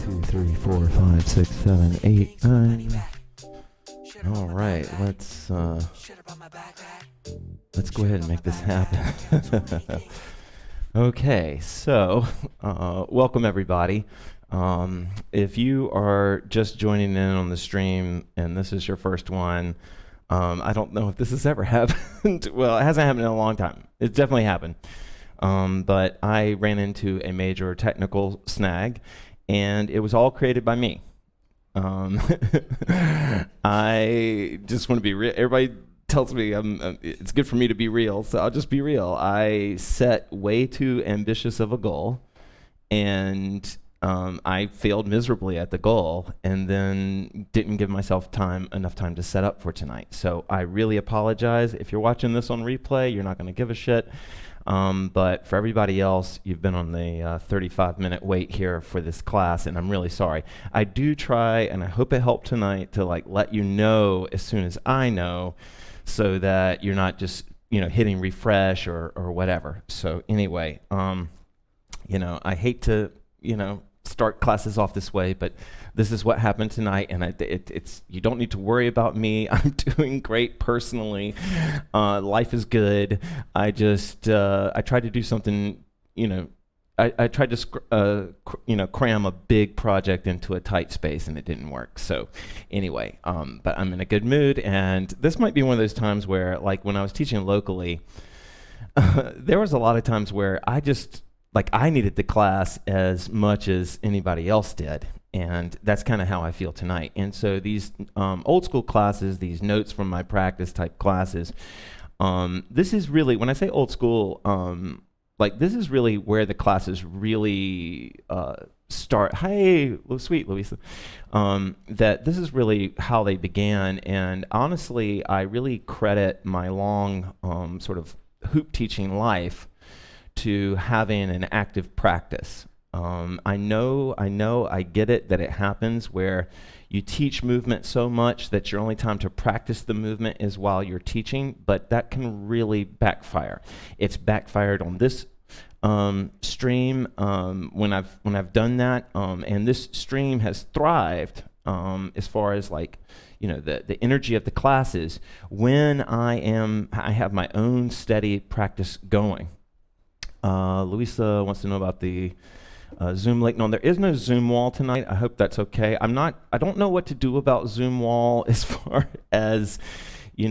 2, 3, 4, 5, 6, 7, 8, 9. All right, let's go ahead and make this happen. Okay, so welcome everybody. If you are just joining in on the stream and this is your first one, I don't know if this has ever happened. Well, it hasn't happened in a long time. It's definitely happened. But I ran into a major technical snag, and it was all created by me. I just want to be real. Everybody tells me it's good for me to be real, so I'll just be real. I set way too ambitious of a goal, and I failed miserably at the goal, and then didn't give myself enough time to set up for tonight. So I really apologize. If you're watching this on replay, you're not going to give a shit. But for everybody else, you've been on the 35-minute wait here for this class, and I'm really sorry. I do try, and I hope it helped tonight, to let you know as soon as I know, so that you're not just hitting refresh or whatever. So anyway, I hate to start classes off this way, but this is what happened tonight, and it's you don't need to worry about me. I'm doing great personally. Life is good. I just I tried to do something. I tried to cram a big project into a tight space, and it didn't work. So anyway, but I'm in a good mood, and this might be one of those times where, like when I was teaching locally, there was a lot of times where I just I needed the class as much as anybody else did. And that's kind of how I feel tonight. And so these old school classes, these notes from my practice type classes, this is really, when I say old school, this is really where the classes really start. Hey, sweet Louisa. That this is really how they began. And honestly, I really credit my long sort of hoop teaching life to having an active practice. I get it that it happens where you teach movement so much that your only time to practice the movement is while you're teaching, but that can really backfire. It's backfired on this stream when I've done that, and this stream has thrived as far as the energy of the classes when I have my own steady practice going. Louisa wants to know about the Zoom link. No, there is no Zoom wall tonight. I hope that's okay. I don't know what to do about Zoom wall as far as, I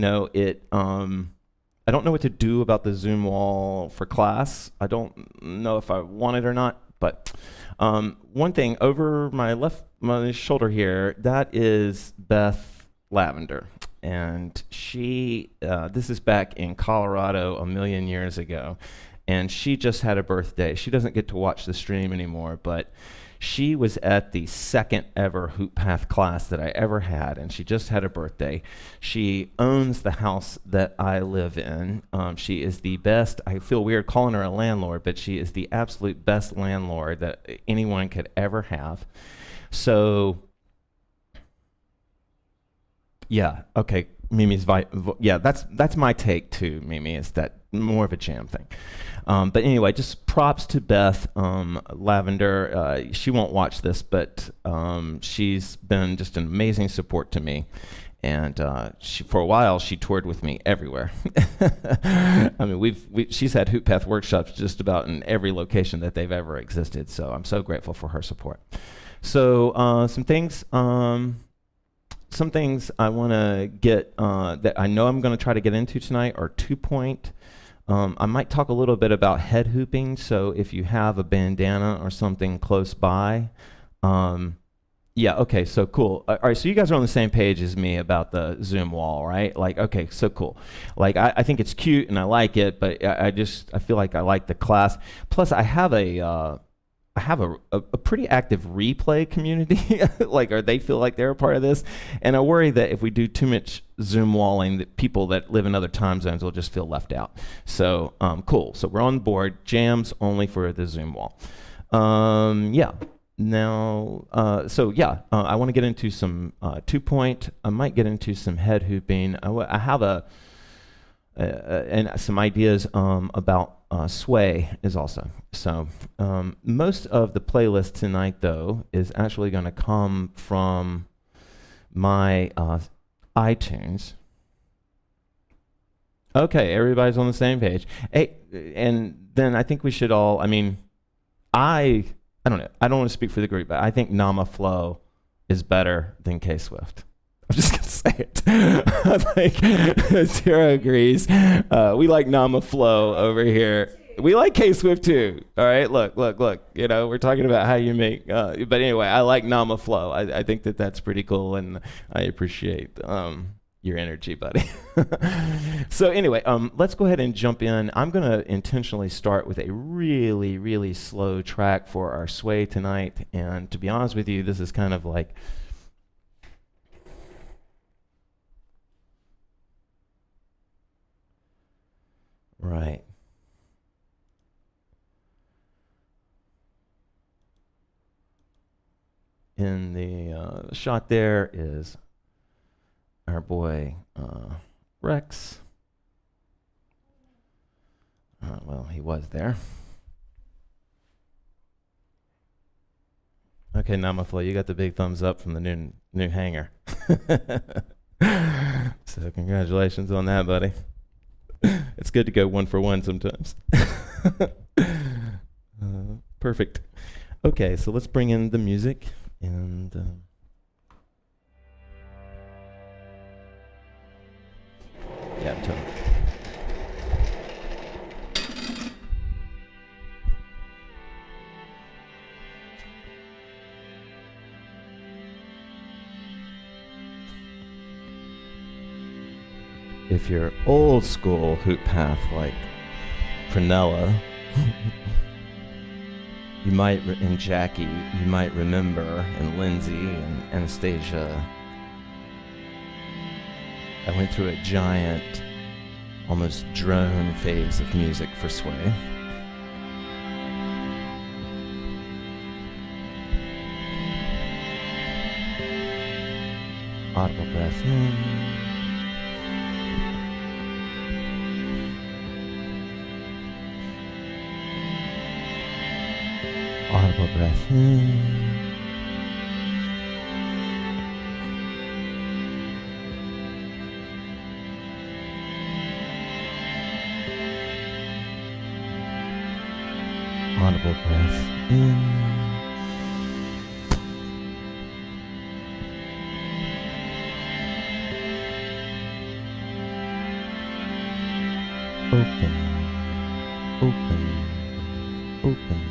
don't know what to do about the Zoom wall for class. I don't know if I want it or not, but one thing over my shoulder here, that is Beth Lavender. And she, this is back in Colorado a million years ago. And she just had a birthday. She doesn't get to watch the stream anymore, but she was at the second ever HoopPath class that I ever had, and she just had a birthday. She owns the house that I live in. She is the best. I feel weird calling her a landlord, but she is the absolute best landlord that anyone could ever have. So, yeah, okay. Mimi's that's my take too, Mimi, is that more of a jam thing. But anyway, just props to Beth Lavender. She won't watch this, but she's been just an amazing support to me. And for a while, she toured with me everywhere. I mean, she's had HoopPath workshops just about in every location that they've ever existed. So I'm so grateful for her support. So some things I want to get that I know I'm going to try to get into tonight are 2-point. I might talk a little bit about head hooping, so if you have a bandana or something close by. Yeah, okay, so cool. All right, so you guys are on the same page as me about the Zoom wall, right? Okay, so cool. I think it's cute and I like it, but I feel like I like the class. Plus, I have a pretty active replay community, or they feel like they're a part of this. And I worry that if we do too much Zoom walling, that people that live in other time zones will just feel left out. So cool. So we're on board. Jams only for the Zoom wall. Yeah. Now, I want to get into some 2-point. I might get into some head hooping. I have and some ideas about sway is also. So most of the playlist tonight, though, is actually going to come from my iTunes. Okay, everybody's on the same page. Hey, and then I think we should all, I don't know. I don't want to speak for the group, but I think Nama Flow is better than K-Swift. I'm just going to say it. I think Sarah agrees. We like Nama Flow over here. We like K-Swift too. All right, look. We're talking about how you make, but anyway, I like Nama Flow. I think that's pretty cool, and I appreciate your energy, buddy. So anyway, let's go ahead and jump in. I'm going to intentionally start with a really, really slow track for our sway tonight. And to be honest with you, this is kind of like, right. In the shot there is our boy Rex. Well, he was there. Okay, Namaflo, you got the big thumbs up from the new hanger. So congratulations on that, buddy. It's good to go 1 for 1 sometimes. Perfect. Okay, so let's bring in the music and. Yeah, totally. If you're old school HoopPath like Prunella, you might, and Jackie, you might remember, and Lindsay and Anastasia, I went through a giant, almost drone phase of music for sway. Audible breath in. Audible breath in. Audible breath in. Open, open, open.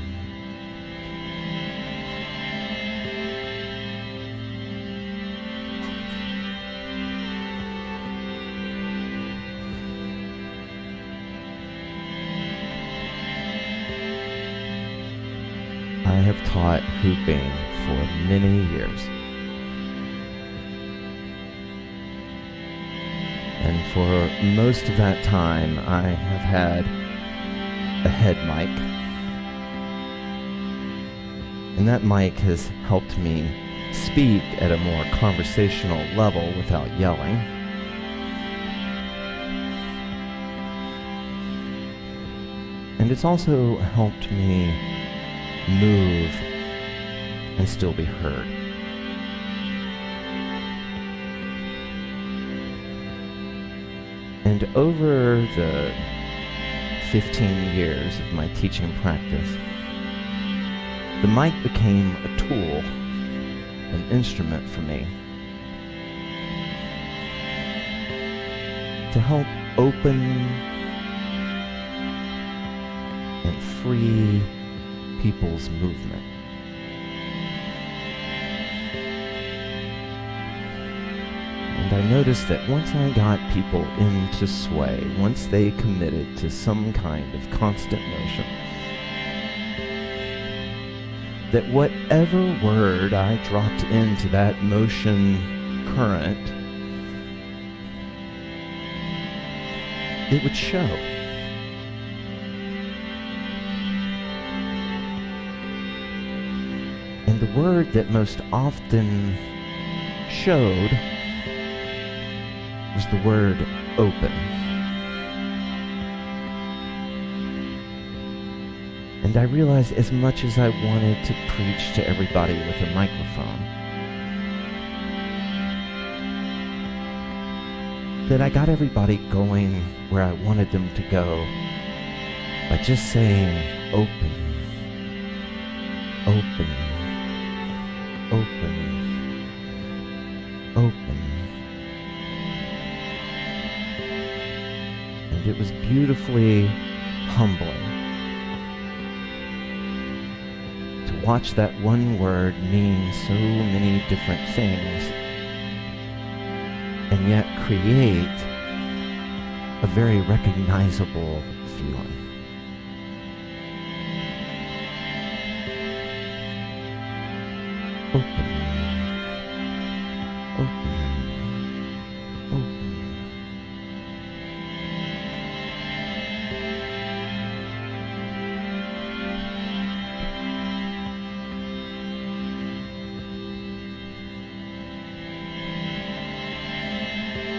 I have taught hooping for many years. And for most of that time, I have had a head mic. And that mic has helped me speak at a more conversational level without yelling. And it's also helped me move and still be heard. And over the 15 years of my teaching practice, the mic became a tool, an instrument for me to help open and free people's movement. And I noticed that once I got people into sway, once they committed to some kind of constant motion, that whatever word I dropped into that motion current, it would show. And the word that most often showed was the word open. And I realized as much as I wanted to preach to everybody with a microphone, that I got everybody going where I wanted them to go by just saying, open, open, open, open. And it was beautifully humbling to watch that one word mean so many different things and yet create a very recognizable feeling. Open, open, open.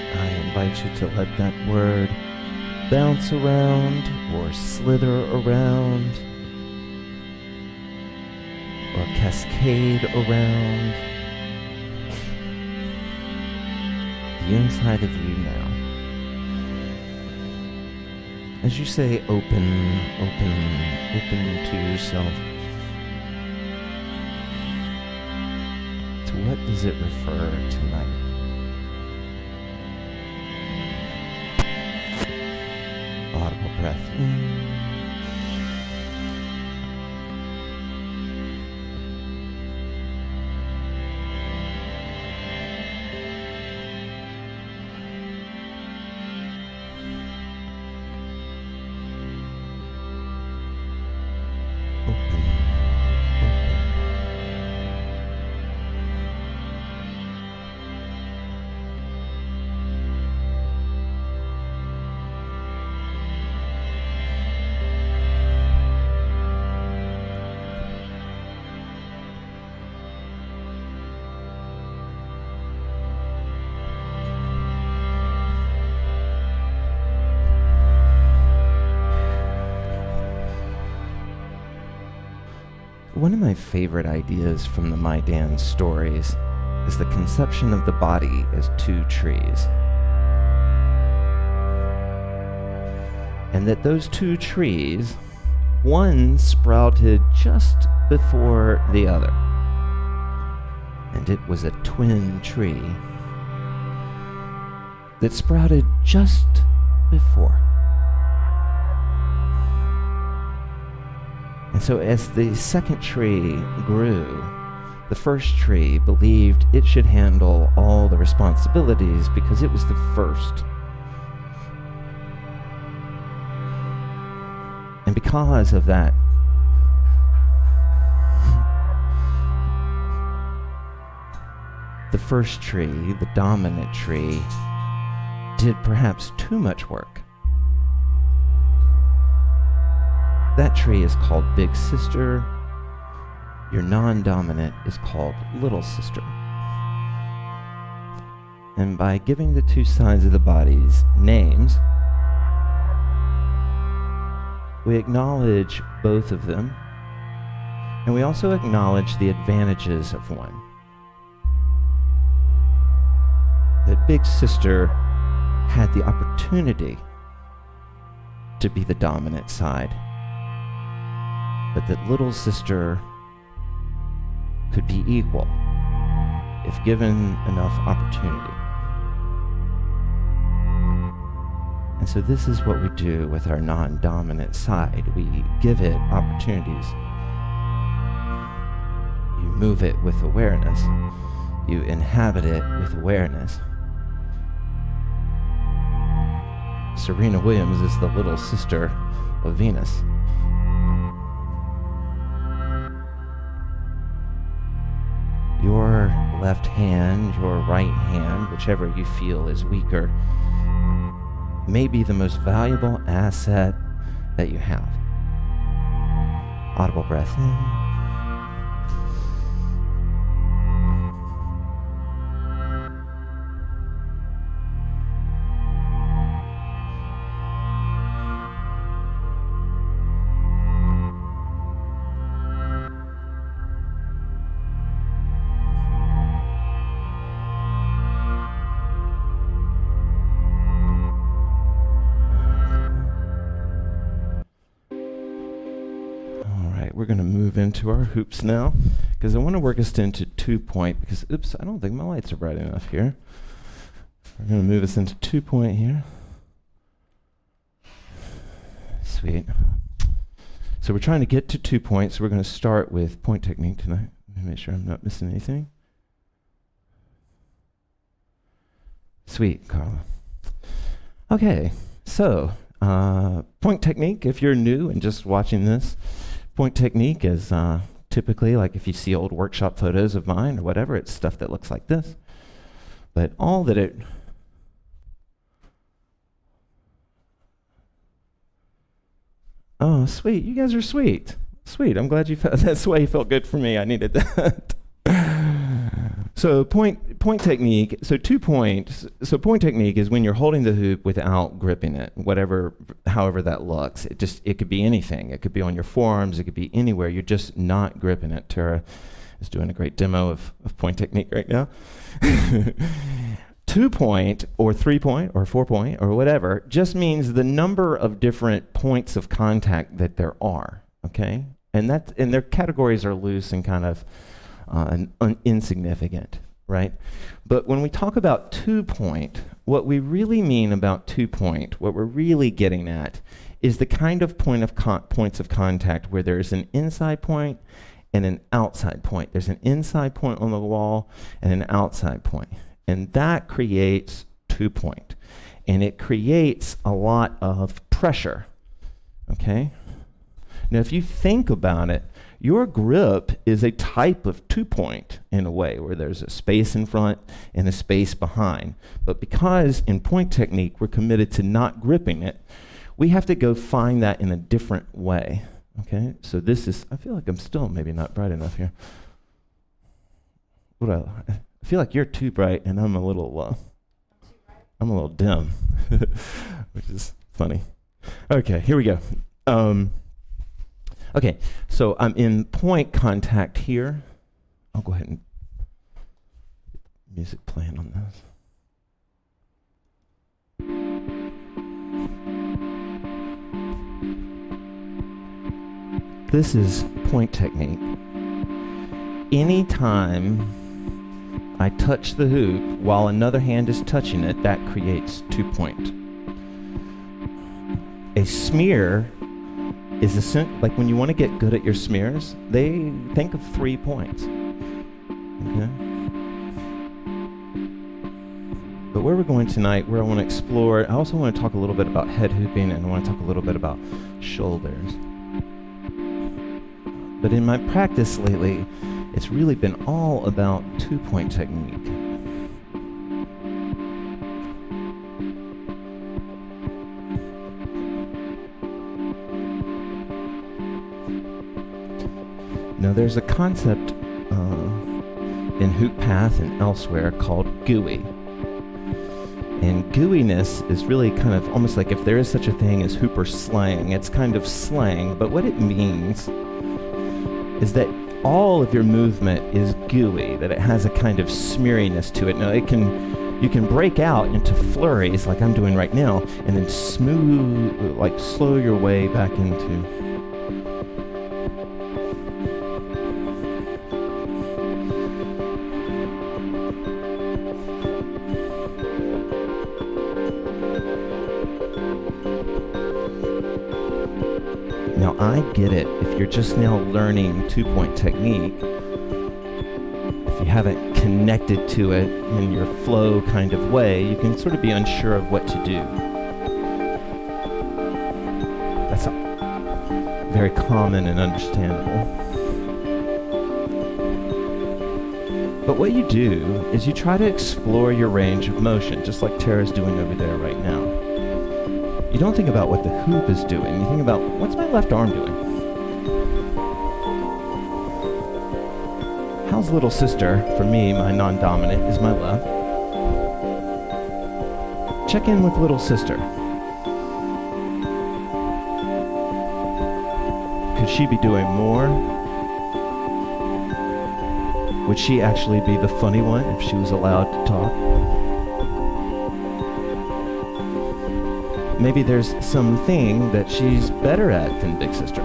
I invite you to let that word bounce around or slither around or cascade around the inside of you now. As you say open, open, open to yourself, to what does it refer tonight? Audible breath in. One of my favorite ideas from the My Dan stories is the conception of the body as two trees. And that those two trees, one sprouted just before the other. And it was a twin tree that sprouted just before. And so as the second tree grew, the first tree believed it should handle all the responsibilities because it was the first. And because of that, the first tree, the dominant tree, did perhaps too much work. That tree is called Big Sister. Your non-dominant is called Little Sister. And by giving the two sides of the bodies names, we acknowledge both of them, and we also acknowledge the advantages of one. That Big Sister had the opportunity to be the dominant side, but that Little Sister could be equal if given enough opportunity. And so this is what we do with our non-dominant side. We give it opportunities. You move it with awareness. You inhabit it with awareness. Serena Williams is the little sister of Venus. Your left hand, your right hand, whichever you feel is weaker, may be the most valuable asset that you have. Audible breath in. move into our hoops now, because I want to work us into 2-point, because, oops, I don't think my lights are bright enough here. We're going to move us into 2-point here. Sweet. So we're trying to get to 2-point, so we're going to start with point technique tonight. Let me make sure I'm not missing anything. Sweet, Carla. Okay, so point technique, if you're new and just watching this, point technique is typically, like if you see old workshop photos of mine or whatever, it's stuff that looks like this. But all that it... Oh, sweet. You guys are sweet. Sweet. I'm glad you felt that's why you felt good for me. I needed that. So point technique. So 2-point. So point technique is when you're holding the hoop without gripping it, however that looks. It could be anything. It could be on your forearms. It could be anywhere. You're just not gripping it. Tara is doing a great demo of point technique right now. 2-point or 3-point or 4-point or whatever just means the number of different points of contact that there are. Okay, and their categories are loose and kind of insignificant, right? But when we talk about 2-point, what we really mean about 2-point, what we're really getting at, is the kind of points of contact where there's an inside point and an outside point. There's an inside point on the wall and an outside point. And that creates 2-point. And it creates a lot of pressure, okay? Now, if you think about it, your grip is a type of 2-point in a way, where there's a space in front and a space behind. But because in point technique, we're committed to not gripping it, we have to go find that in a different way, okay? So this is, I feel like I'm still maybe not bright enough here. I feel like you're too bright, and I'm a little dim, which is funny. Okay, here we go. Okay, so I'm in point contact here. I'll go ahead and get music playing on this. This is point technique. Anytime I touch the hoop while another hand is touching it, that creates 2-point. A smear is like when you want to get good at your smears, they think of 3 points. Okay? But where we're going tonight, where I want to explore, I also want to talk a little bit about head hooping, and I want to talk a little bit about shoulders. But in my practice lately, it's really been all about 2-point technique. Now, there's a concept in HoopPath and elsewhere called gooey. And gooiness is really kind of almost like, if there is such a thing as hooper slang, it's kind of slang, but what it means is that all of your movement is gooey, that it has a kind of smeariness to it. Now, you can break out into flurries like I'm doing right now, and then smooth, like slow your way back into. Now, I get it. If you're just now learning 2-point technique, if you haven't connected to it in your flow kind of way, you can sort of be unsure of what to do. That's very common and understandable. But what you do is you try to explore your range of motion, just like Tara's doing over there right now. You don't think about what the hoop is doing. You think about, what's my left arm doing? How's little sister? For me, my non-dominant is my left. Check in with little sister. Could she be doing more? Would she actually be the funny one if she was allowed to talk? Maybe there's something that she's better at than big sister.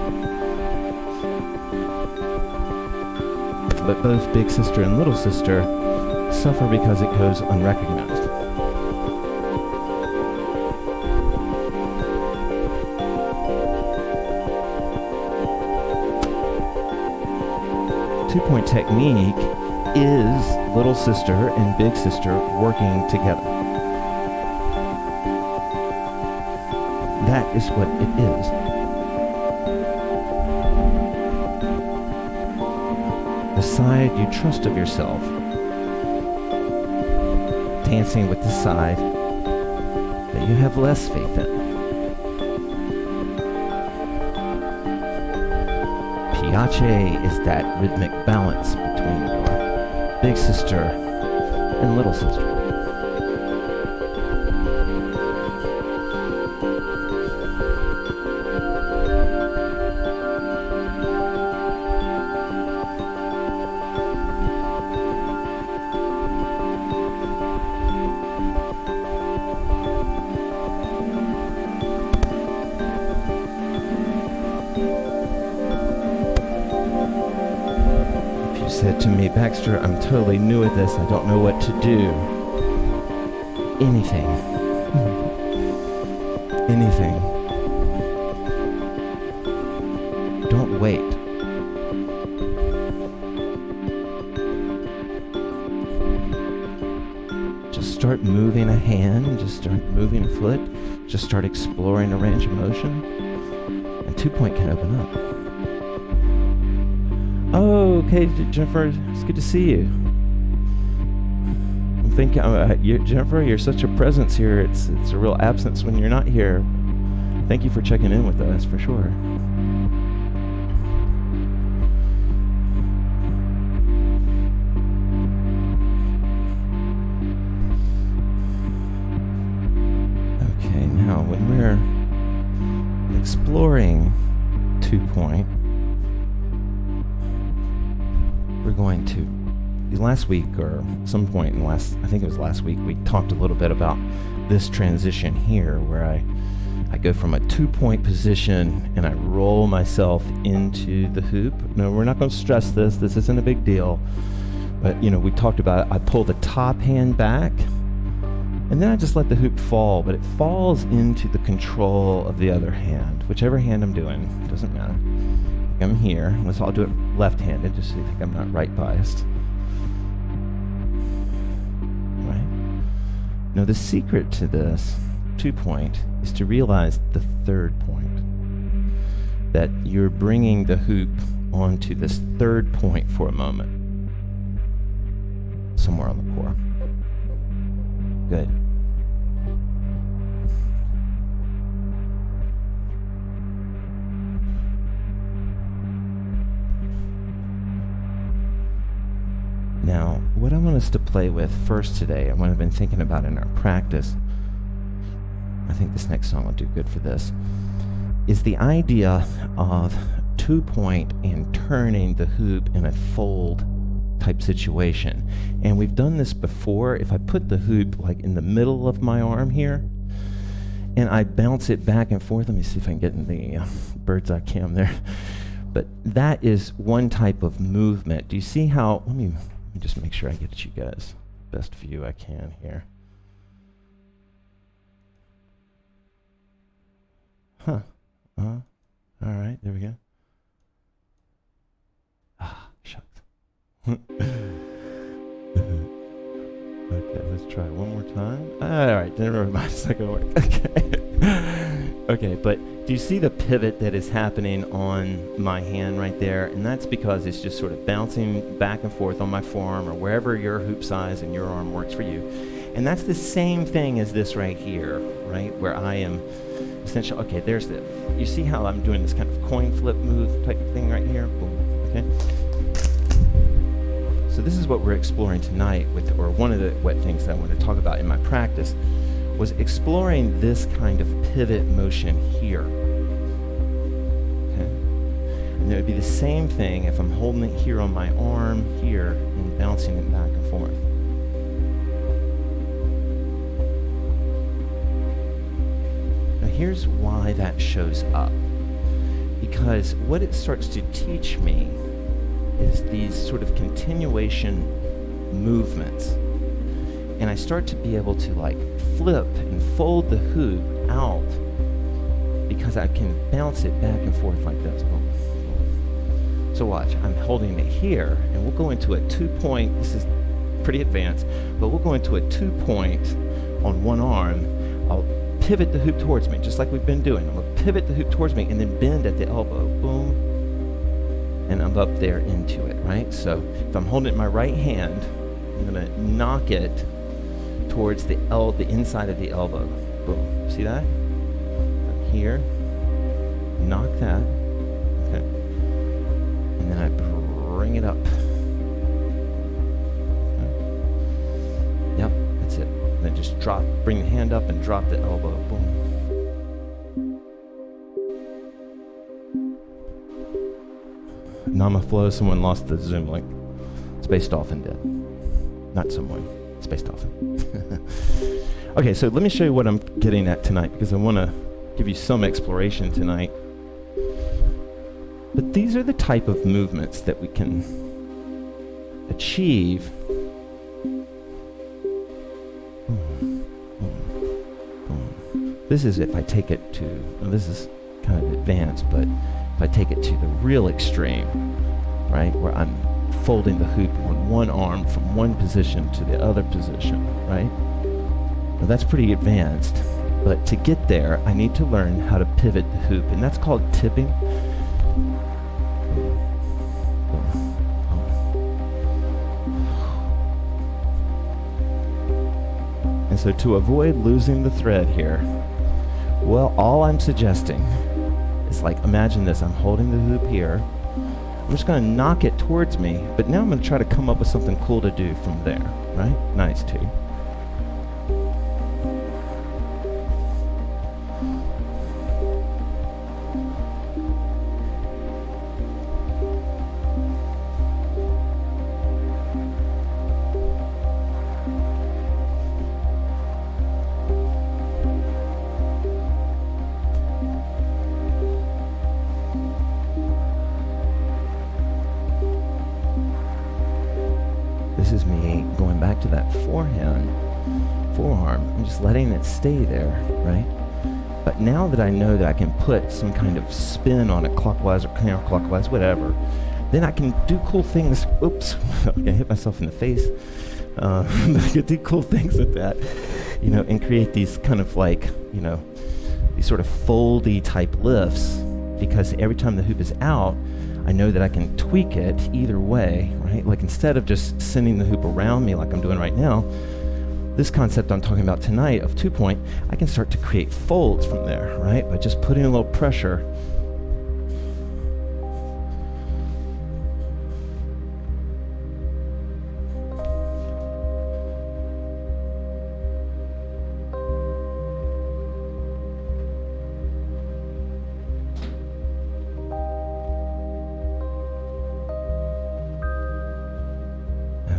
but both big sister and little sister suffer because it goes unrecognized. Two-point technique is little sister and big sister working together. That is what it is. The side you trust of yourself, dancing with the side that you have less faith in. Piace is that rhythmic balance between your big sister and little sister. Said to me, Baxter, I'm totally new at this. I don't know what to do. Anything. Anything. Don't wait. Just start moving a hand, just start moving a foot, just start exploring a range of motion, and 2-point can open up. Oh, okay, Jennifer, it's good to see you. I'm thinking, Jennifer, you're such a presence here. It's a real absence when you're not here. Thank you for checking in with us, for sure. Okay, now when we're exploring 2-point, we're going to, last week or some point in I think it was last week, we talked a little bit about this transition here where I go from a 2-point position and I roll myself into the hoop. No, we're not going to stress this. This isn't a big deal. But, we talked about it. I pull the top hand back and then I just let the hoop fall, but it falls into the control of the other hand. Whichever hand I'm doing, doesn't matter. I'm here. I'll do it left-handed just so you think I'm not right biased. Right? Now the secret to this 2-point is to realize the 3rd point. That you're bringing the hoop onto this 3rd point for a moment. Somewhere on the core. Good. Now, what I want us to play with first today, and what I've been thinking about in our practice, I think this next song will do good for this, is the idea of 2-point and turning the hoop in a fold type situation. And we've done this before. If I put the hoop like in the middle of my arm here, and I bounce it back and forth, let me see if I can get in the bird's eye cam there. But that is one type of movement. Do you see how, let me just make sure I get you guys best view I can here. Huh. All right, there we go. Ah, shucks. Okay, let's try one more time. All right, never mind, it's not gonna work. Okay. Okay, but do you see the pivot that is happening on my hand right there? And that's because it's just sort of bouncing back and forth on my forearm or wherever your hoop size and your arm works for you. And that's the same thing as this right here, right? Where I am essentially, okay, there's the, you see how I'm doing this kind of coin flip move type of thing right here? Boom, okay? So this is what we're exploring tonight with, or one of the things that I want to talk about in my practice was exploring this kind of pivot motion here. Okay? And it would be the same thing if I'm holding it here on my arm here and bouncing it back and forth. Now here's why that shows up. Because what it starts to teach me is these sort of continuation movements. And I start to be able to like flip and fold the hoop out because I can bounce it back and forth like this. Boom, boom. So watch, I'm holding it here, and we'll go into a 2-point. This is pretty advanced, but we'll go into a 2-point on one arm. I'll pivot the hoop towards me, just like we've been doing. I'm gonna pivot the hoop towards me and then bend at the elbow, boom, and I'm up there into it, right? So if I'm holding it in my right hand, I'm gonna knock it towards the inside of the elbow, boom. See that? Here, knock that, okay, and then I bring it up. Okay. Yep, that's it. And then just bring the hand up and drop the elbow, boom. Nama Flow, someone lost the Zoom link. Space Dolphin did. Not someone, Space Dolphin. Okay, so let me show you what I'm getting at tonight, because I want to give you some exploration tonight. But these are the type of movements that we can achieve. This is if I take it to, well, this is kind of advanced, but if I take it to the real extreme, right, where I'm folding the hoop on one arm from one position to the other position, right? Now that's pretty advanced, but to get there, I need to learn how to pivot the hoop, and that's called tipping. And so to avoid losing the thread here, well, all I'm suggesting is, like, imagine this. I'm holding the hoop here. I'm just going to knock it towards me, but now I'm going to try to come up with something cool to do from there, right? Nice, too. This is me going back to that forearm. I'm just letting it stay there, right? But now that I know that I can put some kind of spin on it, clockwise or counterclockwise, whatever, then I can do cool things. Oops, I hit myself in the face. But I can do cool things with that, you know, and create these kind of like, you know, these sort of foldy type lifts, because every time the hoop is out, I know that I can tweak it either way, right? Like, instead of just sending the hoop around me like I'm doing right now, this concept I'm talking about tonight of 2-point, I can start to create folds from there, right? By just putting a little pressure.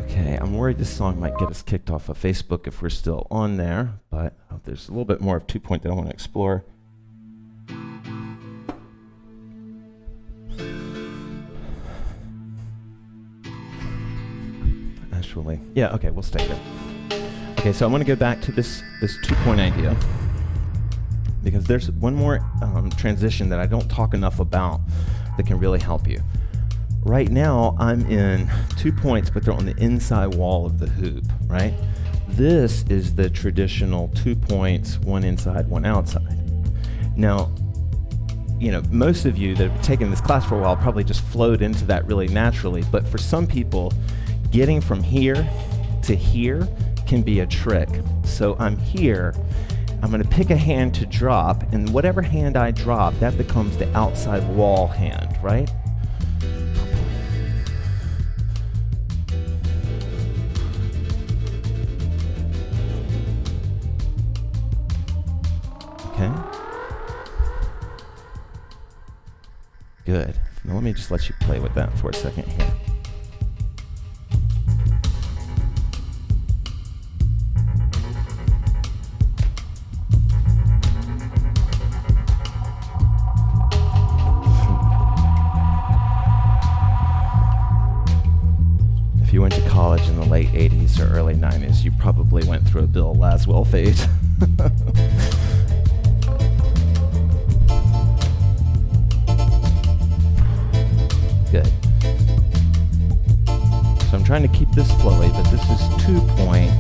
Okay, I'm worried this song might get us kicked off of Facebook if we're still on there, but there's a little bit more of 2-point that I want to explore. Actually, yeah, okay, we'll stay here. Okay, so I want to go back to this 2-point idea, because there's one more transition that I don't talk enough about that can really help you. Right now, I'm in 2 points, but they're on the inside wall of the hoop, right? This is the traditional 2 points, one inside, one outside. Now, you know, most of you that have taken this class for a while probably just flowed into that really naturally, but for some people, getting from here to here can be a trick. So I'm here, I'm gonna pick a hand to drop, and whatever hand I drop, that becomes the outside wall hand, right? Okay. Good. Now let me just let you play with that for a second here. you went to college in the late 80s or early 90s, you probably went through a Bill Laswell phase. Good. So I'm trying to keep this flowy, but this is 2-point.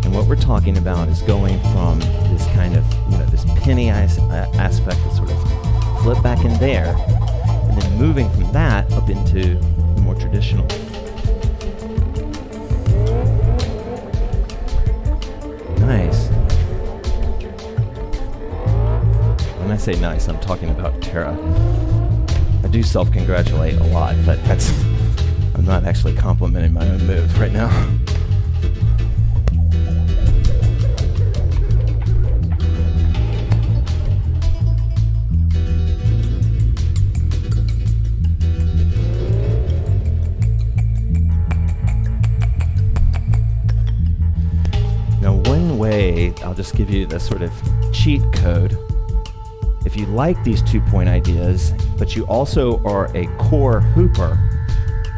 And what we're talking about is going from this kind of, this penny aspect to sort of flip back in there, and then moving from that up into the more traditional. Nice. When I say nice, I'm talking about Tara. I do self-congratulate a lot, but I'm not actually complimenting my own moves right now. I'll just give you the sort of cheat code. If you like these 2-point ideas, but you also are a core hooper,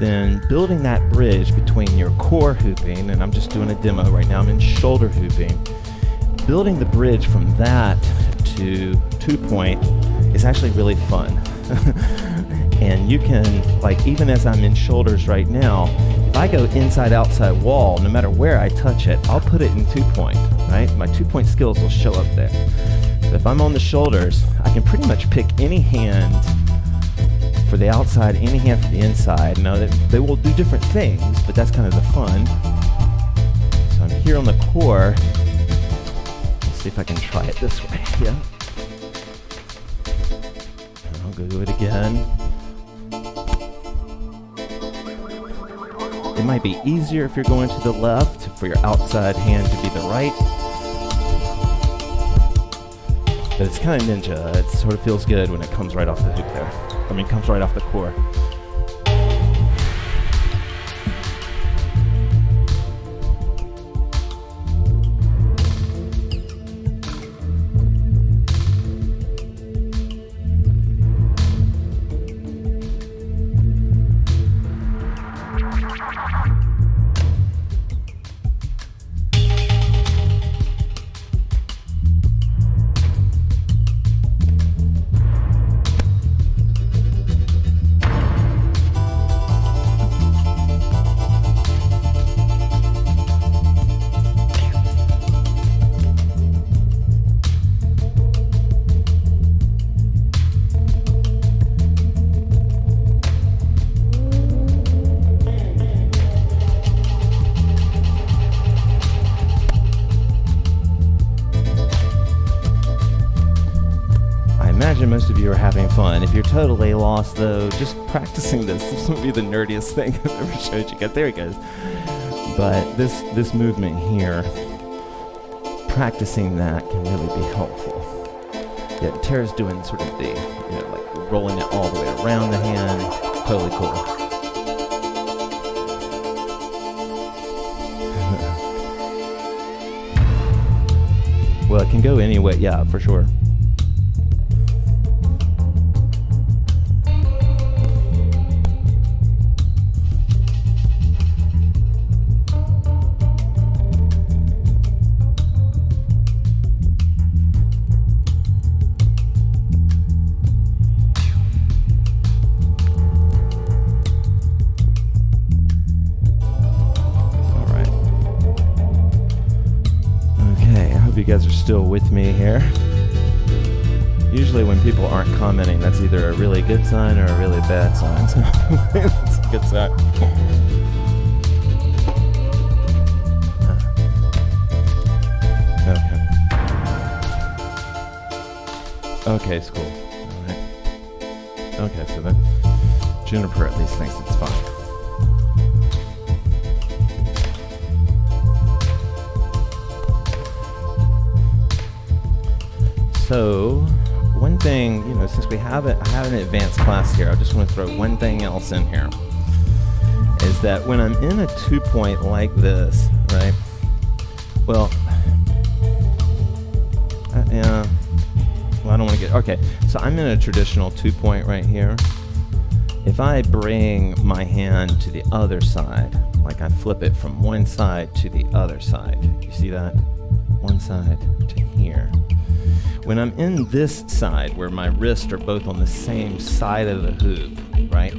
then building that bridge between your core hooping, and I'm just doing a demo right now, I'm in shoulder hooping, building the bridge from that to 2-point is actually really fun. And you can, even as I'm in shoulders right now, if I go inside outside wall, no matter where I touch it, I'll put it in 2-point, right? My 2-point skills will show up there. So if I'm on the shoulders, I can pretty much pick any hand for the outside, any hand for the inside. Now they will do different things, but that's kind of the fun. So I'm here on the core. Let's see if I can try it this way. Yeah. And I'll go do it again. It might be easier if you're going to the left for your outside hand to be the right. But it's kind of ninja. It sort of feels good when it comes right off the hoop there. Comes right off the core. Most of you are having fun. If you're totally lost, though, just practicing this would be the nerdiest thing I've ever showed you guys. There he goes. But this movement here, practicing that can really be helpful. Yeah, Tara's doing sort of the, rolling it all the way around the hand. Totally cool. Well, it can go any way. Yeah, for sure. You guys are still with me here. Usually when people aren't commenting, that's either a really good sign or a really bad sign. So it's a good sign. Okay, it's cool. All right. Okay, so that Juniper at least thinks it's fine. So, one thing, since I have an advanced class here, I just want to throw one thing else in here. Is that when I'm in a 2-point like this, right? Well, I don't want to get, okay. So I'm in a traditional 2-point right here. If I bring my hand to the other side, like I flip it from one side to the other side. You see that? One side to here. When I'm in this side, where my wrists are both on the same side of the hoop, right?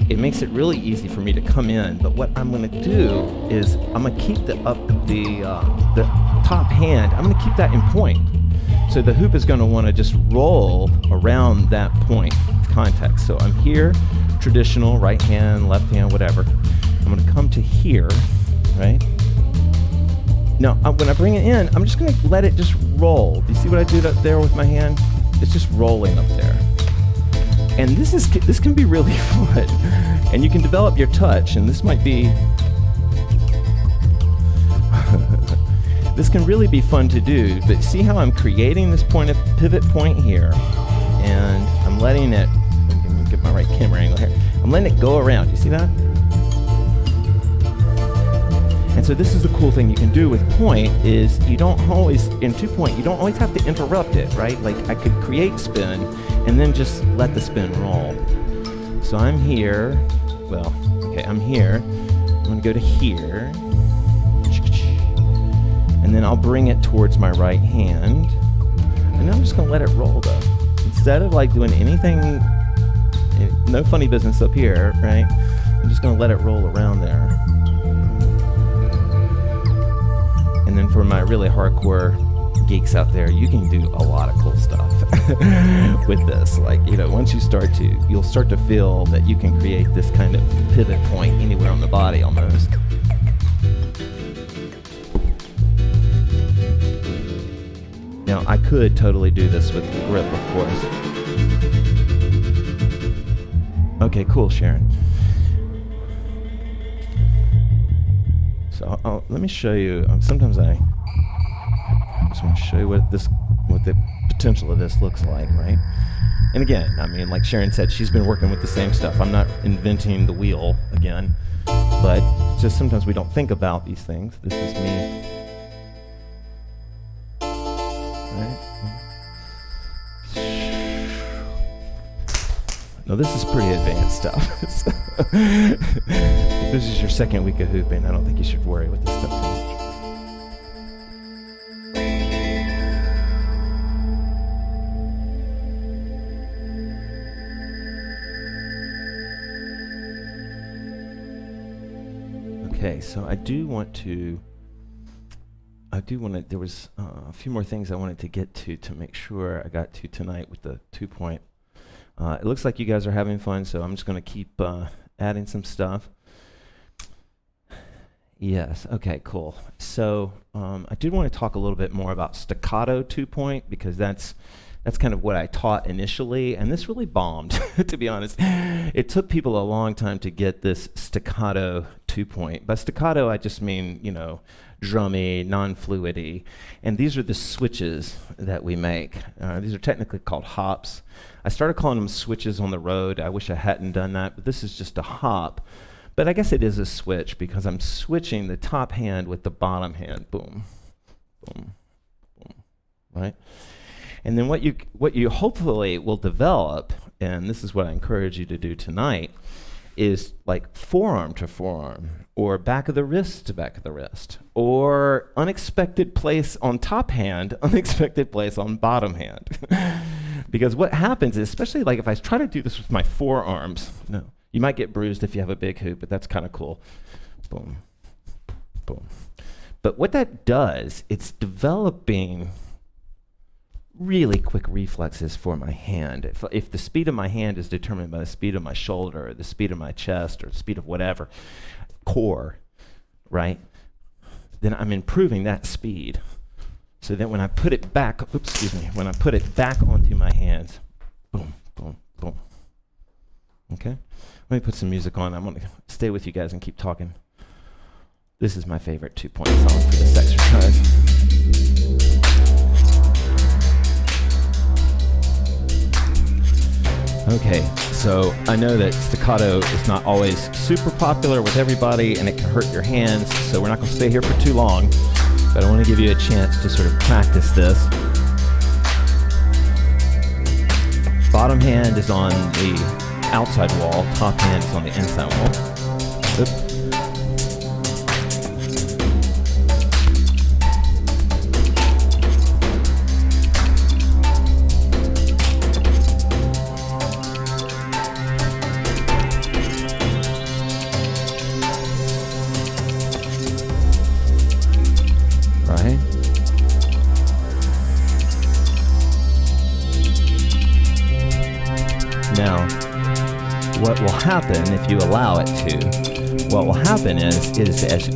It makes it really easy for me to come in, but what I'm gonna do is I'm gonna keep the top hand, I'm gonna keep that in point. So the hoop is gonna wanna just roll around that point of contact. So I'm here, traditional, right hand, left hand, whatever. I'm gonna come to here, right? Now, when I bring it in, I'm just gonna let it just roll. Do you see what I did up there with my hand? It's just rolling up there. And this can be really fun. And you can develop your touch, and this might be, this can really be fun to do, but see how I'm creating this pivot point here, and I'm letting it, I'm gonna get my right camera angle here, I'm letting it go around, you see that? And so this is the cool thing you can do with point is you don't always, in 2-point, you don't always have to interrupt it, right? Like I could create spin and then just let the spin roll. So I'm here, well, okay, I'm here. I'm gonna go to here. And then I'll bring it towards my right hand. And I'm just gonna let it roll though. Instead of like doing anything, no funny business up here, right? I'm just gonna let it roll around there. And then for my really hardcore geeks out there, you can do a lot of cool stuff with this. Like, you know, once you start to, you'll start to feel that you can create this kind of pivot point anywhere on the body almost. Now, I could totally do this with the grip, of course. Okay, cool, Sharon. So let me show you. Sometimes I just want to show you what the potential of this looks like, right? And again, I mean, like Sharon said, she's been working with the same stuff. I'm not inventing the wheel again, but just sometimes we don't think about these things. This is me. Right? No, this is pretty advanced stuff. If this is your second week of hooping, I don't think you should worry with this stuff too much. Okay, so there was a few more things I wanted to get to make sure I got to tonight with the 2-point. It looks like you guys are having fun, so I'm just going to keep adding some stuff. Yes, okay, cool. So I did want to talk a little bit more about staccato 2-point because that's kind of what I taught initially, and this really bombed, to be honest. It took people a long time to get this staccato 2-point. By staccato, I just mean, you know, drummy, non-fluidy. And these are the switches that we make. These are technically called hops. I started calling them switches on the road. I wish I hadn't done that, but this is just a hop. But I guess it is a switch because I'm switching the top hand with the bottom hand. Boom, boom, boom, right? And then what you hopefully will develop, and this is what I encourage you to do tonight, is like forearm to forearm, or back of the wrist to back of the wrist, or unexpected place on top hand, unexpected place on bottom hand. Because what happens is, especially like if I try to do this with my forearms, no, you might get bruised if you have a big hoop, but that's kind of cool. Boom, boom. But what that does, it's developing really quick reflexes for my hand. If the speed of my hand is determined by the speed of my shoulder, or the speed of my chest, or the speed of whatever, core, right? Then I'm improving that speed. So that when I put it back, when I put it back onto my hands, boom, boom, boom. Okay? Let me put some music on. I'm gonna stay with you guys and keep talking. This is my favorite 2-point song for this exercise. Okay, so I know that staccato is not always super popular with everybody and it can hurt your hands, so we're not going to stay here for too long, but I want to give you a chance to sort of practice this. Bottom hand is on the outside wall, top hand is on the inside wall. Oop. if you allow it to. What will happen is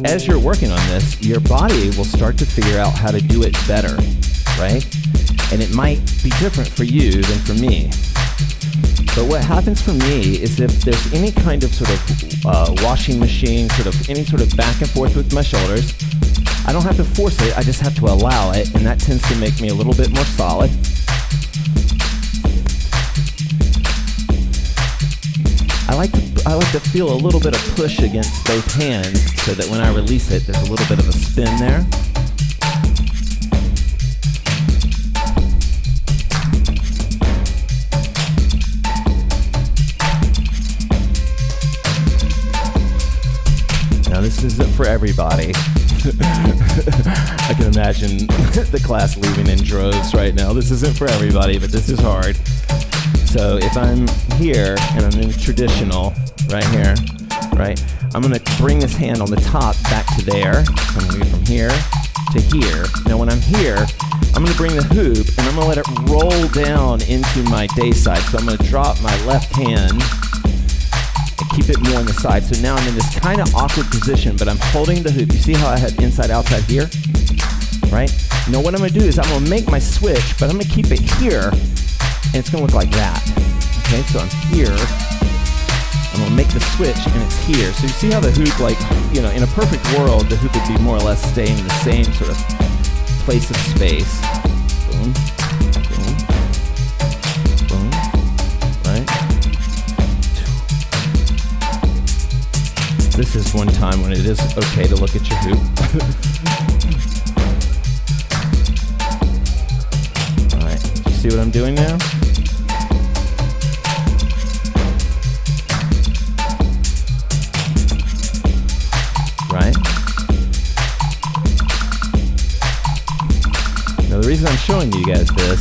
as you're working on this, your body will start to figure out how to do it better, right? And it might be different for you than for me. But what happens for me is if there's any kind of sort of washing machine, any sort of back and forth with my shoulders, I don't have to force it, I just have to allow it, and that tends to make me a little bit more solid. I like to feel a little bit of push against both hands so that when I release it, there's a little bit of a spin there. Now this isn't for everybody. I can imagine the class leaving in droves right now. This isn't for everybody, but this is hard. So if I'm here and I'm in traditional, right here, right, I'm going to bring this hand on the top back to there. So I'm going to go from here to here. Now when I'm here, I'm going to bring the hoop and I'm going to let it roll down into my day side. So I'm going to drop my left hand and keep it more on the side. So now I'm in this kind of awkward position, but I'm holding the hoop. You see how I had inside, outside here, right? Now what I'm going to do is I'm going to make my switch, but I'm going to keep it here. And it's going to look like that. Okay, so I'm here. I'm going to make the switch, and it's here. So you see how the hoop, like, you know, in a perfect world, the hoop would be more or less staying in the same sort of place of space. Boom, boom, boom, right? This is one time when it is okay to look at your hoop. All right, you see what I'm doing now? Right? Now the reason I'm showing you guys this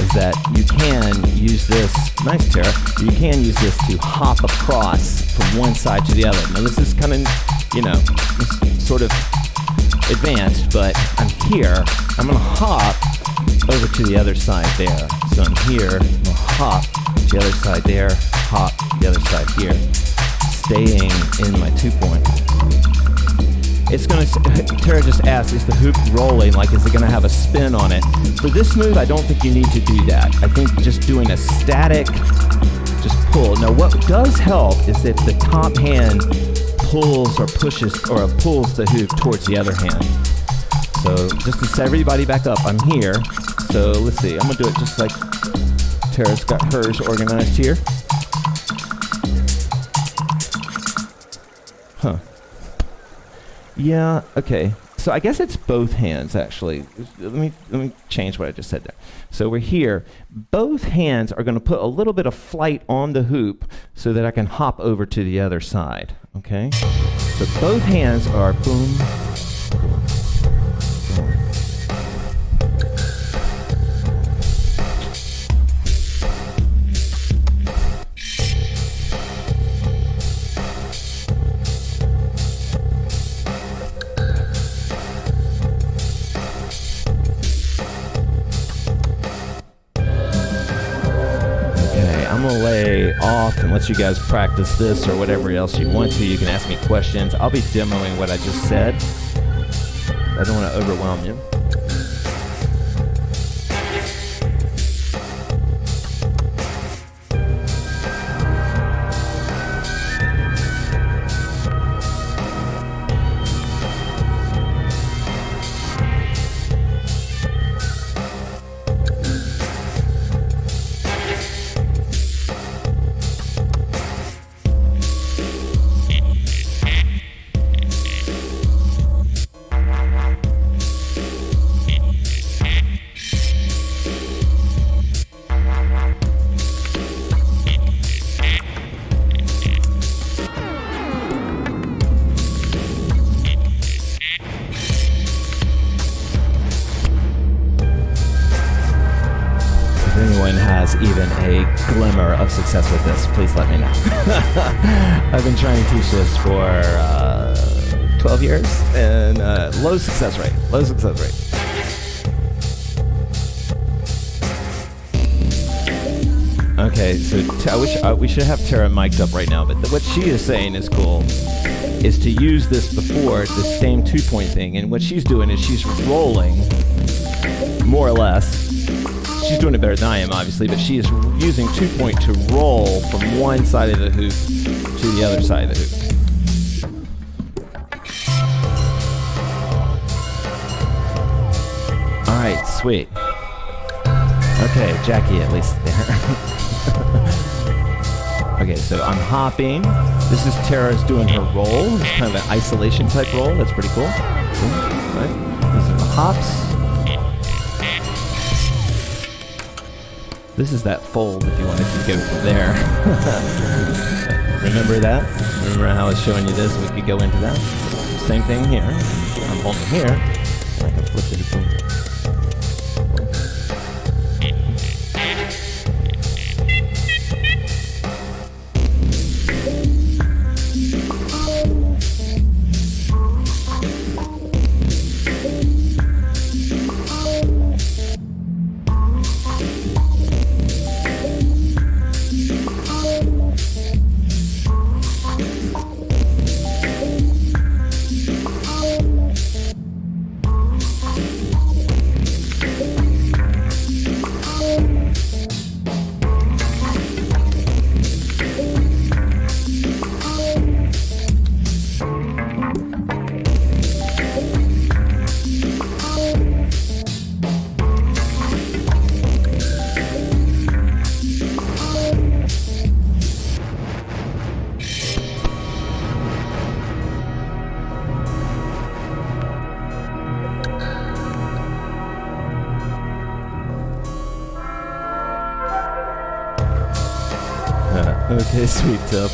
is that you can use this, nice Tara, you can use this to hop across from one side to the other. Now this is kind of, you know, sort of advanced, but I'm here, I'm going to hop over to the other side there. So I'm here, I'm going to hop to the other side there, hop to the other side here, staying in my 2-point. It's going to, Tara just asked, is the hoop rolling? Like, is it going to have a spin on it? For this move, I don't think you need to do that. I think just doing a static, just pull. Now, what does help is if the top hand pulls or pushes or pulls the hoop towards the other hand. So just to set everybody back up, I'm here. So let's see, I'm going to do it just like Tara's got hers organized here. Huh. Yeah, okay. So I guess it's both hands, actually. Let me change what I just said there. So we're here. Both hands are going to put a little bit of flight on the hoop so that I can hop over to the other side, okay? So both hands are boom, boom, boom. I'm going to lay off and let you guys practice this or whatever else you want to. You can ask me questions. I'll be demoing what I just said. I don't want to overwhelm you. Has even a glimmer of success with this, please let me know. I've been trying to teach this for 12 years and low success rate. Okay, so I wish we should have Tara mic'd up right now, but what she is saying is cool, is to use this before the same 2-point thing, and what she's doing is she's rolling, more or less. She's doing it better than I am, obviously, but she is using 2-point to roll from one side of the hoop to the other side of the hoop. All right, sweet. Okay, Jackie at least there. Okay, so I'm hopping. This is Tara's doing her roll. It's kind of an isolation type roll. That's pretty cool. Right? These are the hops. This is that fold if you wanted to go from there. Remember that? Remember how I was showing you this? We could go into that. Same thing here. I'm holding here. I can flip it. Okay, sweet tip.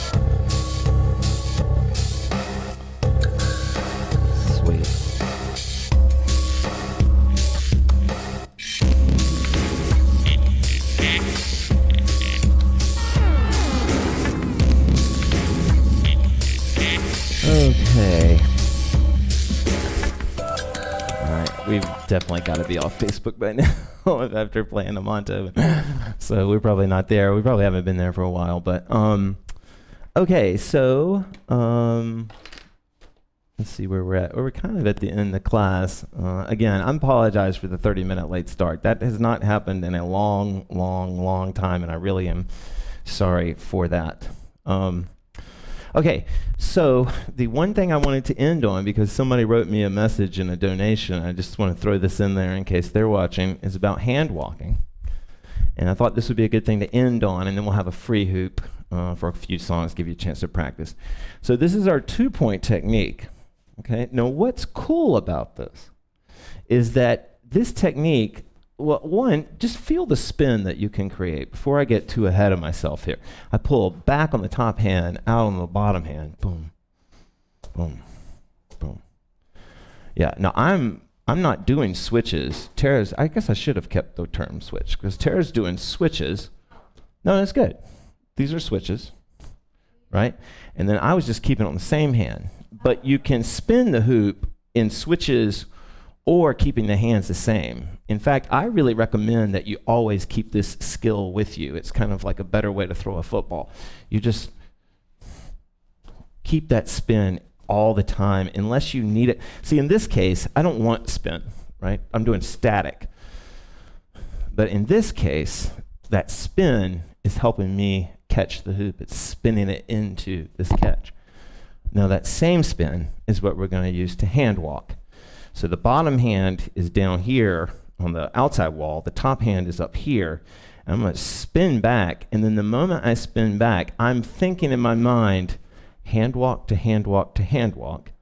Sweet. Okay. Alright, we've definitely got to be off Facebook by now after playing a Monto. So we're probably not there. We probably haven't been there for a while, but okay, so let's see where we're at. We're kind of at the end of the class. Again, I apologize for the 30-minute late start. That has not happened in a long time, and I really am sorry for that. Okay, so the one thing I wanted to end on, because somebody wrote me a message and a donation, I just want to throw this in there in case they're watching, is about hand walking. And I thought this would be a good thing to end on, and then we'll have a free hoop for a few songs, give you a chance to practice. So this is our 2-point technique. Okay, now what's cool about this is that this technique, well, one, just feel the spin that you can create. Before I get too ahead of myself here, I pull back on the top hand, out on the bottom hand, boom, boom, boom. Yeah, now I'm not doing switches. Tara's, I guess I should have kept the term switch, because Tara's doing switches. No, that's good. These are switches, right? And then I was just keeping it on the same hand. But you can spin the hoop in switches or keeping the hands the same. In fact, I really recommend that you always keep this skill with you. It's kind of like a better way to throw a football. You just keep that spin all the time unless you need it. See, in this case, I don't want spin, right? I'm doing static. But in this case, that spin is helping me catch the hoop. It's spinning it into this catch. Now that same spin is what we're going to use to hand walk. So the bottom hand is down here on the outside wall. The top hand is up here. And I'm going to spin back. And then the moment I spin back, I'm thinking in my mind, hand walk to hand walk to hand walk.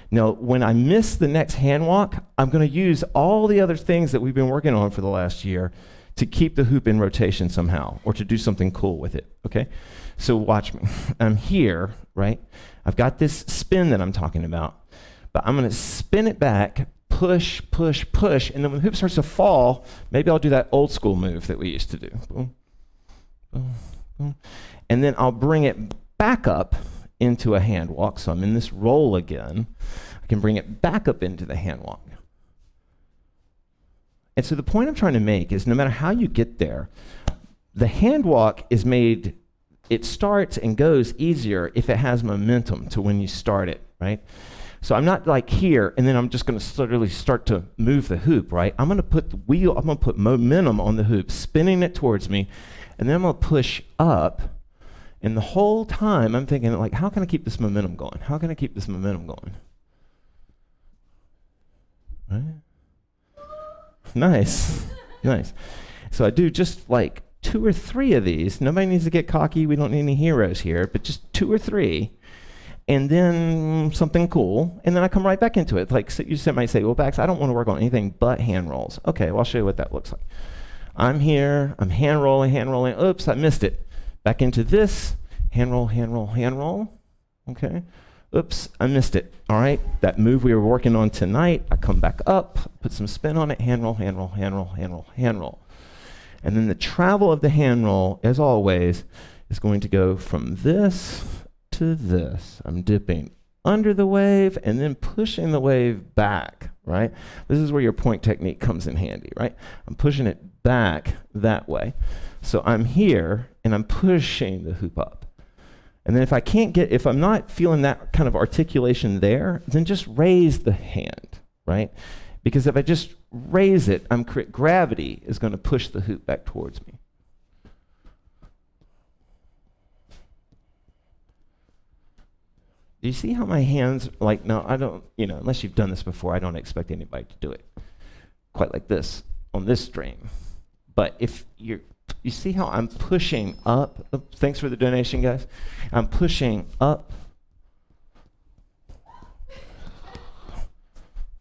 Now, when I miss the next hand walk, I'm going to use all the other things that we've been working on for the last year to keep the hoop in rotation somehow, or to do something cool with it, okay? So watch me. I'm here, right? I've got this spin that I'm talking about, but I'm going to spin it back, push, push, push, and then when the hoop starts to fall, maybe I'll do that old school move that we used to do. Boom, boom, boom. And then I'll bring it back up into a hand walk. So I'm in this roll again. I can bring it back up into the hand walk. And so the point I'm trying to make is no matter how you get there, The hand walk is made, it starts and goes easier if it has momentum to when you start it, right? So I'm not like here, and then I'm just going to slowly start to move the hoop, right? I'm going to put momentum on the hoop, spinning it towards me, and then I'm going to push up. And the whole time I'm thinking, like, how can I keep this momentum going? How can I keep this momentum going? Right? Nice, nice. So I do just like 2 or 3 of these. Nobody needs to get cocky. We don't need any heroes here, but just 2 or 3. And then something cool, and then I come right back into it. Like, so you might say, well, Bax, I don't want to work on anything but hand rolls. Okay, well, I'll show you what that looks like. I'm here, I'm hand rolling. Oops, I missed it. Back into this, hand roll. Okay. Oops, I missed it. All right, that move we were working on tonight, I come back up, put some spin on it, hand roll. And then the travel of the hand roll, as always, is going to go from this to this. I'm dipping under the wave and then pushing the wave back, right? This is where your point technique comes in handy, right? I'm pushing it back that way. So I'm here and I'm pushing the hoop up. And then if I'm not feeling that kind of articulation there, then just raise the hand, right? Because if I just raise it, gravity is going to push the hoop back towards me. Do you see how my hands, like, no, I don't, unless you've done this before, I don't expect anybody to do it quite like this on this string. But if you see how I'm pushing up? Thanks for the donation, guys. I'm pushing up.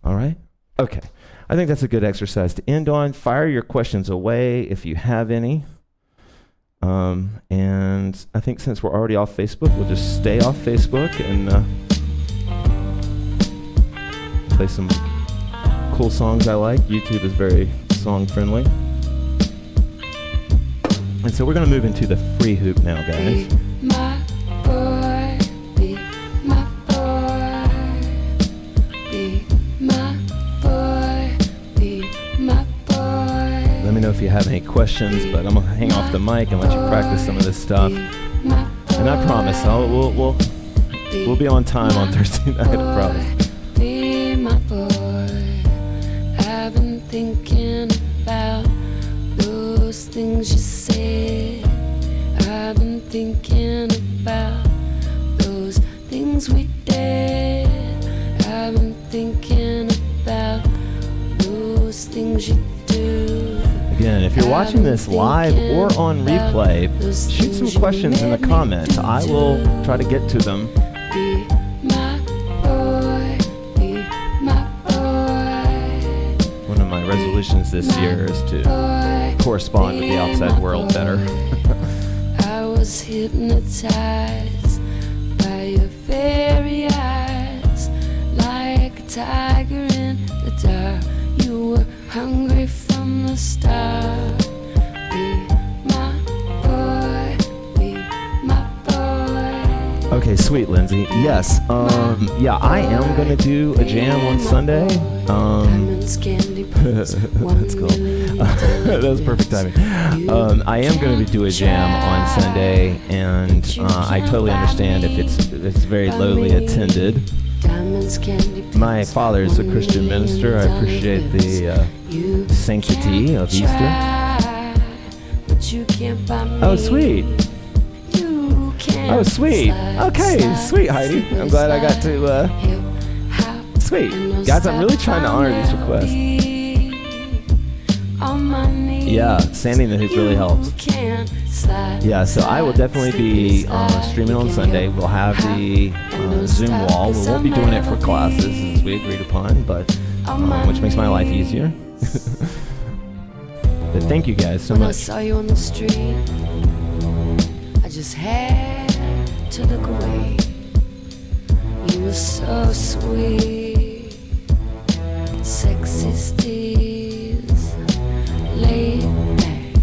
All right? Okay. I think that's a good exercise to end on. Fire your questions away if you have any. And I think since we're already off Facebook, we'll just stay off Facebook and play some cool songs I like. YouTube is very song friendly. And so we're going to move into the free hoop now, guys. Be my boy, be my boy, be my boy, be my boy. Let me know if you have any questions, but I'm going to hang off the mic and let you practice some of this stuff. And I promise, we'll be on time on Thursday night, I promise. Be my boy. I've been thinking about those things you said. I've been thinking about those things we did. I've been thinking about those things you do. Again, if you're watching this live or on replay, shoot some questions in the comments. I will try to get to them. Be my boy, be my boy. One of my resolutions this year is to correspond with the outside world better. I was hypnotized by your very eyes, like a tiger in the dark. You were hungry from the start. Be my boy, be my boy. Okay, sweet, Lindsay. Yes, yeah, I am going to do a jam on Sunday. That's cool. That was perfect timing. I am going to do a jam on Sunday, and I totally understand if it's very lowly attended. My father is a Christian minister. I appreciate the sanctity of Easter. Oh, sweet. Oh, sweet. Okay, sweet, Heidi. I'm glad I got to, sweet. Guys, I'm really trying to honor these requests. Yeah, sanding the hoop really helps. Yeah, so I will definitely be streaming on Sunday. We'll have the Zoom wall. We won't be doing it for classes, as we agreed upon, but which makes my life easier. But thank you guys so much. When I saw you on the street, I just had to look away. You were so sweet, sexy steez, laid back,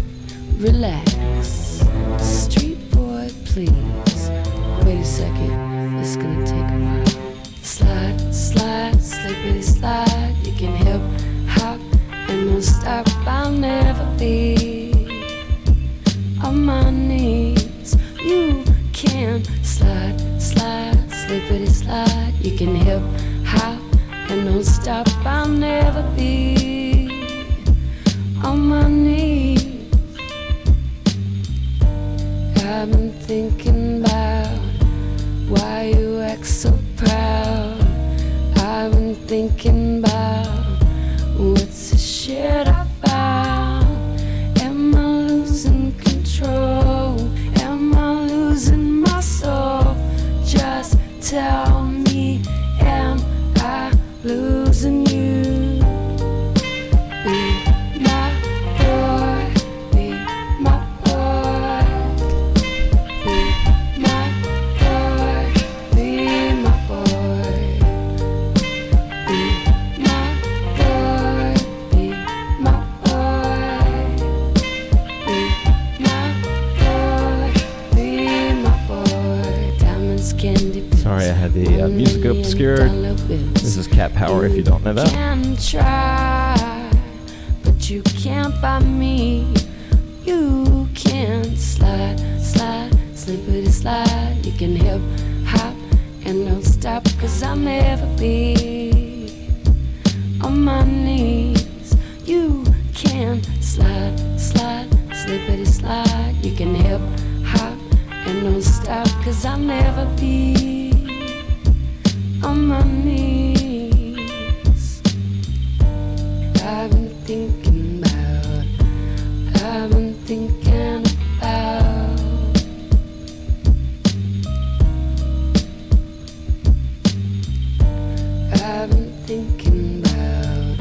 relax, street boy please. Wait a second, it's gonna take a while. Slide, slide, slippity slide. You can hip hop and don't stop. I'll never be hip hop and don't stop. I'll never be on my knees. I've been thinking about why you act so proud. I've been thinking about what's this shit about. Am I losing control? Am I losing my soul? Just tell me, am I losing you? Be my boy, be my boy, be my boy, be my boy, be my boy, be my boy, be my boy, be my boy. Diamonds, candy. Sorry, I had the music obscured. This is Cat Power, if you don't know that. You can try, but you can't buy me. You can slide, slide, slippity slide. You can hip hop and don't stop, 'cause I'll never be on my knees. You can slide, slide, slippity slide. You can hip hop and don't stop, 'cause I'll never be on my knees. I've been thinking about, I've been thinking about. I've been thinking about,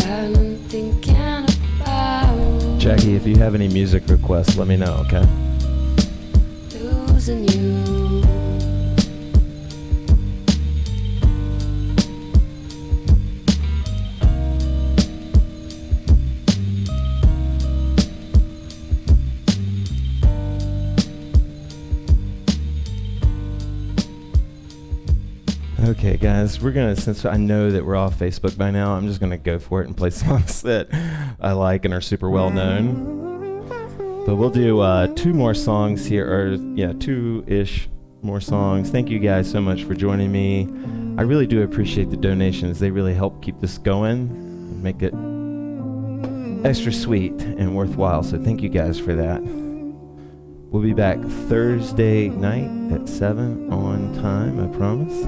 I've been thinking about. Jackie, if you have any music requests, let me know, okay? Losing you. Okay, guys, we're gonna, since I know that we're off Facebook by now, I'm just gonna go for it and play songs that I like and are super well known. But we'll do 2 more songs here, or yeah, 2-ish more songs. Thank you guys so much for joining me. I really do appreciate the donations. They really help keep this going, make it extra sweet and worthwhile. So thank you guys for that. We'll be back Thursday night at 7 on time, I promise.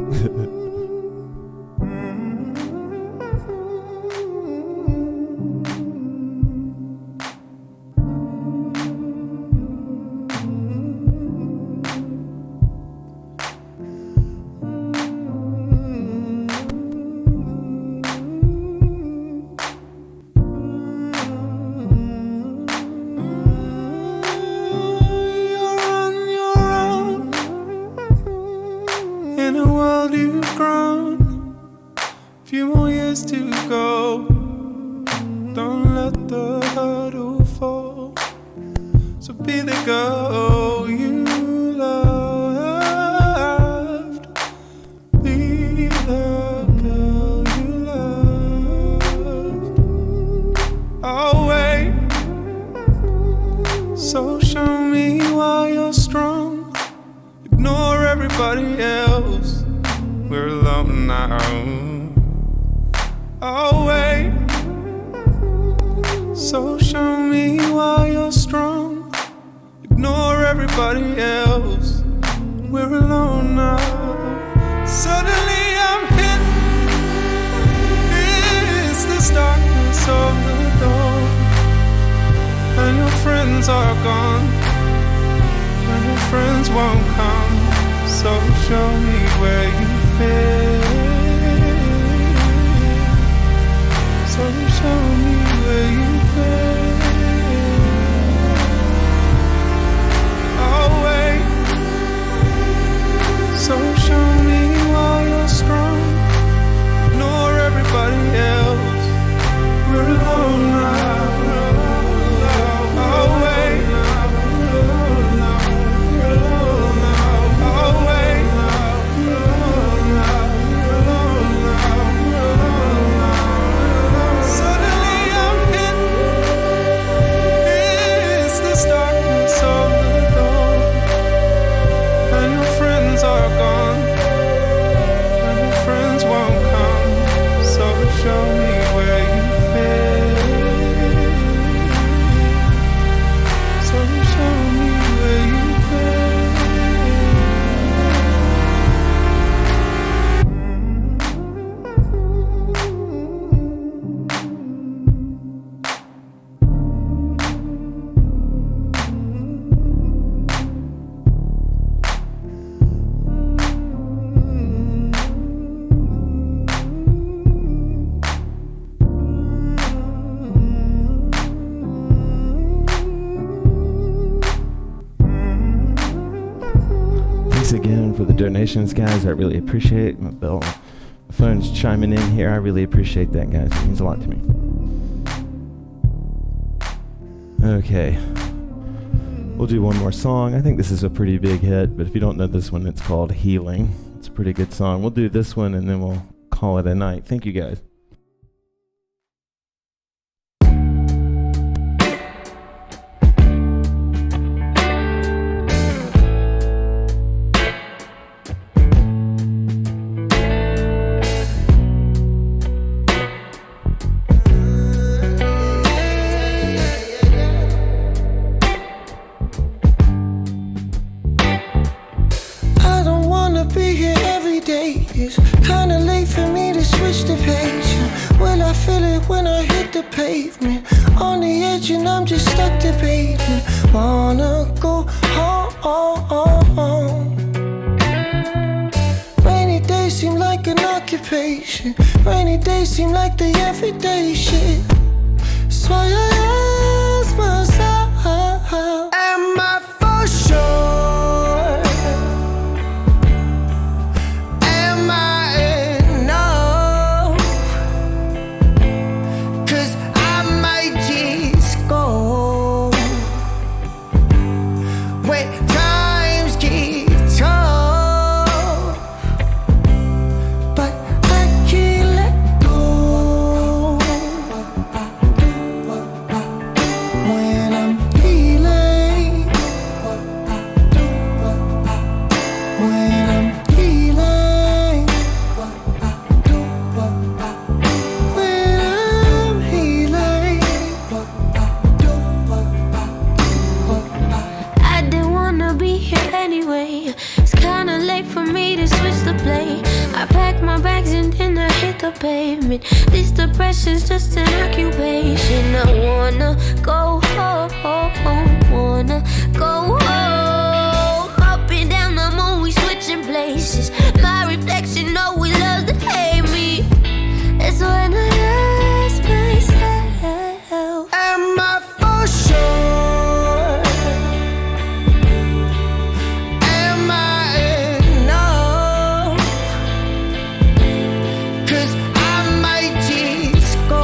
for the donations, guys. I really appreciate it. My phone's chiming in here. I really appreciate that, guys. It means a lot to me. Okay. We'll do one more song. I think this is a pretty big hit, but if you don't know this one, it's called Healing. It's a pretty good song. We'll do this one and then we'll call it a night. Thank you, guys. Pavement on the edge and I'm just stuck debating. Wanna go home. Rainy days seem like an occupation. Rainy days seem like the everyday shit. So I ask myself, am I for sure? Am I enough? 'Cause I might just go when times get tough, but I can't let go. When I'm healing, when I'm healing, when I'm healing. I didn't wanna be here anyway. It's kinda late for me to switch the plane. I packed my bags and then I hit the pavement. This depression's just an occupation. I wanna go home, wanna go home. Up and down, I'm always switching places. My reflection always loves to hate me. It's when I ask myself, Am I for sure? Am I enough? 'Cause I might just go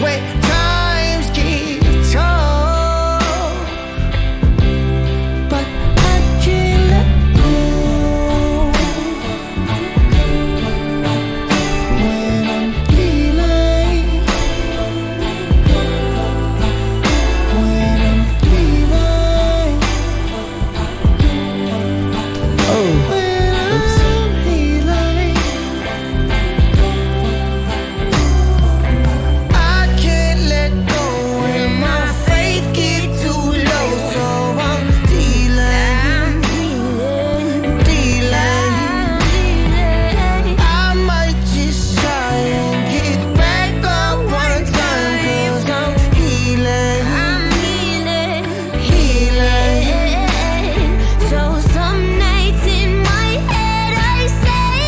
when times get tough, but I can't let go. When I'm healing, when I'm healing, Oh, when oops. I'm healing, I can't let go when my faith get too low, so I'm dealing. I might just try and get back up one time, 'cause I'm healing. So some nights in my head I say,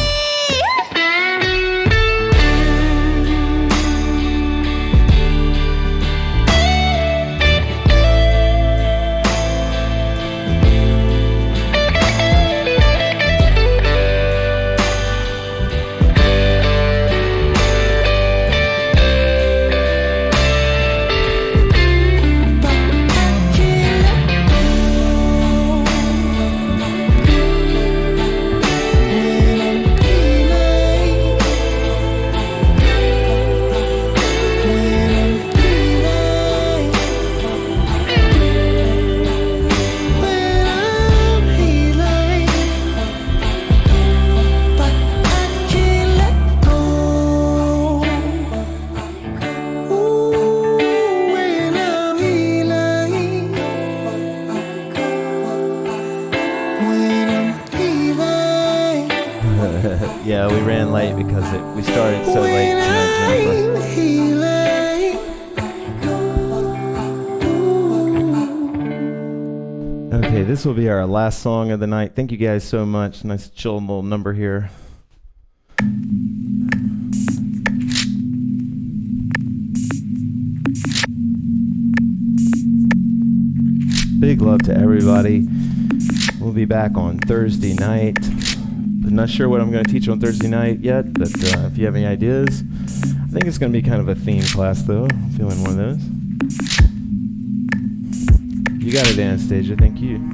But I can't let go. When I'm healing, when I'm healing, when I'm healing, but I can't let go. Ooh, when I'm healing, when I'm healing, Yeah, we ran late because we started so late when tonight, Jennifer. I'm healing. Okay, this will be our last song of the night. Thank you guys so much. Nice chill little number here. Big love to everybody. We'll be back on Thursday night. I'm not sure what I'm going to teach on Thursday night yet, but if you have any ideas, I think it's going to be kind of a theme class, though. I'm feeling one of those. You got it, Anastasia. Thank you.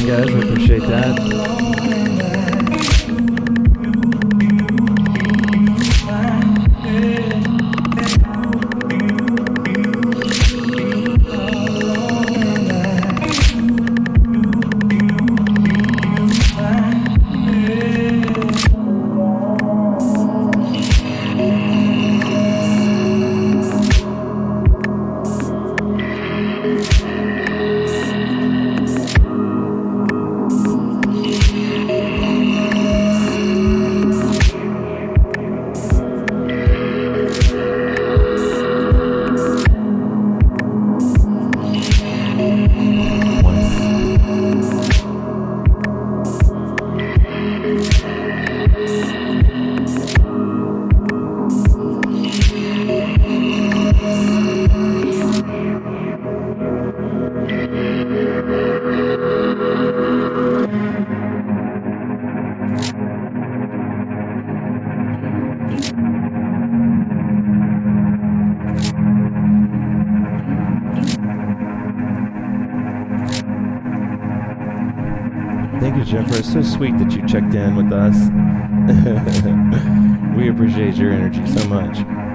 Guys, I appreciate that. Thank you, Jennifer. It's so sweet that you checked in with us. We appreciate your energy so much.